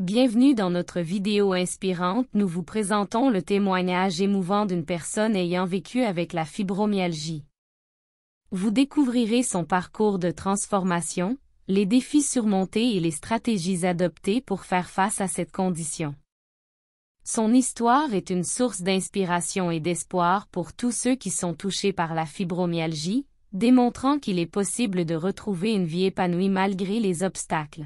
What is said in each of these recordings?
Bienvenue dans notre vidéo inspirante. Nous vous présentons le témoignage émouvant d'une personne ayant vécu avec la fibromyalgie. Vous découvrirez son parcours de transformation, les défis surmontés et les stratégies adoptées pour faire face à cette condition. Son histoire est une source d'inspiration et d'espoir pour tous ceux qui sont touchés par la fibromyalgie, démontrant qu'il est possible de retrouver une vie épanouie malgré les obstacles.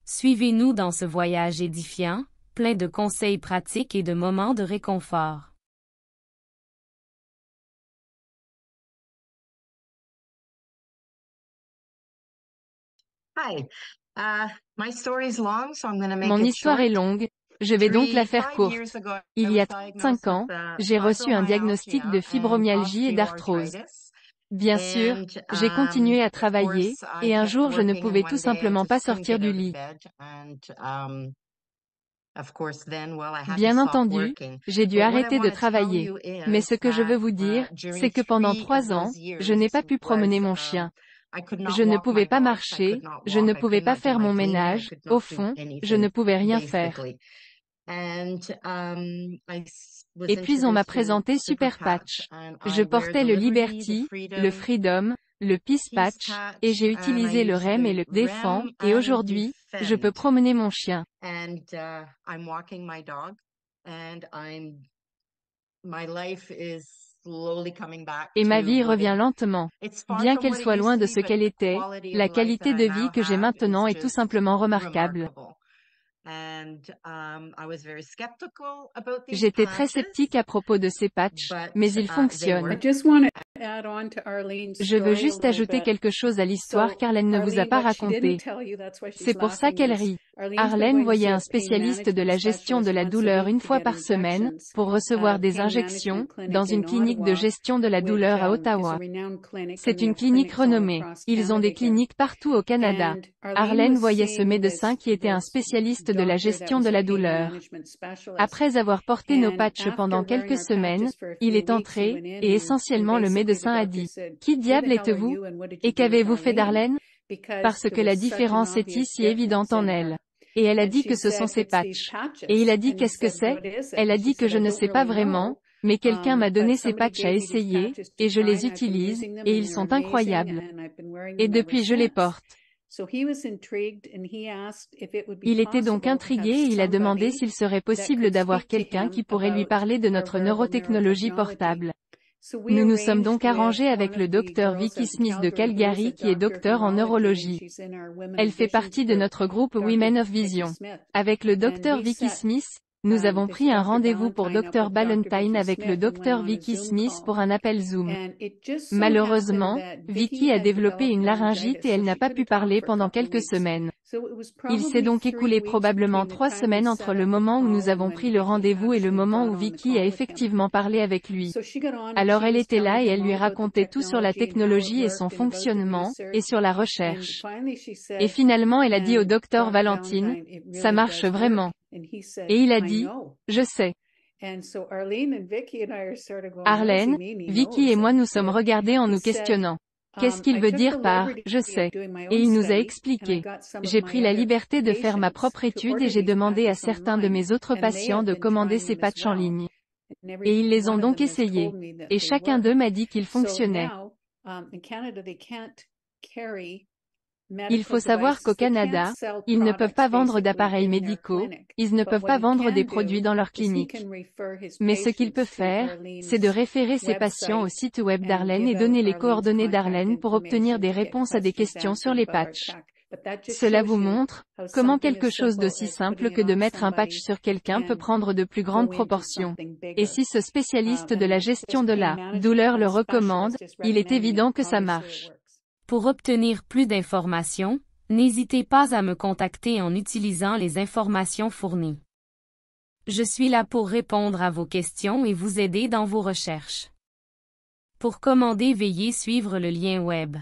Suivez-nous dans ce voyage édifiant, plein de conseils pratiques et de moments de réconfort. Mon histoire est longue, je vais donc la faire courte. Il y a 5 ans, j'ai reçu un diagnostic de fibromyalgie et d'arthrose. Bien sûr, j'ai continué à travailler, et un jour je ne pouvais tout simplement pas sortir du lit. Bien entendu, j'ai dû arrêter de travailler. Mais ce que je veux vous dire, c'est que pendant 3 ans, je n'ai pas pu promener mon chien. Je ne pouvais pas marcher, je ne pouvais pas faire mon ménage, au fond, je ne pouvais rien faire. Et puis on m'a présenté Super Patch. Je portais le Liberty, le Freedom, le Peace Patch, et j'ai utilisé le REM et le Défend, et aujourd'hui, je peux promener mon chien. Et ma vie revient lentement. Bien qu'elle soit loin de ce qu'elle était, la qualité de vie que j'ai maintenant est tout simplement remarquable. J'étais très sceptique à propos de ces patchs, mais ils fonctionnent. Je veux juste ajouter quelque chose à l'histoire qu'Arlene ne vous a pas raconté. C'est pour ça qu'elle rit. Arlene voyait un spécialiste de la gestion de la douleur une fois par semaine, pour recevoir des injections, dans une clinique de gestion de la douleur à Ottawa. C'est une clinique renommée. Ils ont des cliniques partout au Canada. Arlene voyait ce médecin qui était un spécialiste de la gestion de la douleur. Après avoir porté nos patchs pendant quelques semaines, il est entré, et essentiellement le médecin a dit « Qui diable êtes-vous? Et qu'avez-vous fait d'Arlene? » Parce que la différence est si évidente en elle. Et elle a dit que ce sont ses patchs. Et il a dit qu'est-ce que c'est? Elle a dit que je ne sais pas vraiment, mais quelqu'un m'a donné ces patchs à essayer, et je les utilise, et ils sont incroyables. Et depuis je les porte. Il était donc intrigué et il a demandé s'il serait possible d'avoir quelqu'un qui pourrait lui parler de notre neurotechnologie portable. Nous nous sommes donc arrangés avec le Dr Vicky Smith de Calgary qui est docteur en neurologie. Elle fait partie de notre groupe Women of Vision. Avec le Dr Vicky Smith, nous avons pris un rendez-vous pour Dr Ballantyne avec le Dr Vicky Smith pour un appel Zoom. Malheureusement, Vicky a développé une laryngite et elle n'a pas pu parler pendant quelques semaines. Il s'est donc écoulé probablement 3 semaines entre le moment où nous avons pris le rendez-vous et le moment où Vicky a effectivement parlé avec lui. Alors elle était là et elle lui racontait tout sur la technologie et son fonctionnement, et sur la recherche. Et finalement elle a dit au docteur Valentine, « Ça marche vraiment. » Et il a dit, « Je sais. » Arlene, Vicky et moi nous sommes regardés en nous questionnant. Qu'est-ce qu'il veut dire par « je sais » Et il nous a expliqué. J'ai pris la liberté de faire ma propre étude et j'ai demandé à certains de mes autres patients de commander ces patchs en ligne. Et ils les ont donc essayés. Et chacun d'eux m'a dit qu'ils fonctionnaient. Il faut savoir qu'au Canada, ils ne peuvent pas vendre d'appareils médicaux, ils ne peuvent pas vendre des produits dans leur clinique. Mais ce qu'il peut faire, c'est de référer ses patients au site web d'Arlene et donner les coordonnées d'Arlene pour obtenir des réponses à des questions sur les patchs. Cela vous montre comment quelque chose d'aussi simple que de mettre un patch sur quelqu'un peut prendre de plus grandes proportions. Et si ce spécialiste de la gestion de la douleur le recommande, il est évident que ça marche. Pour obtenir plus d'informations, n'hésitez pas à me contacter en utilisant les informations fournies. Je suis là pour répondre à vos questions et vous aider dans vos recherches. Pour commander, veuillez suivre le lien web.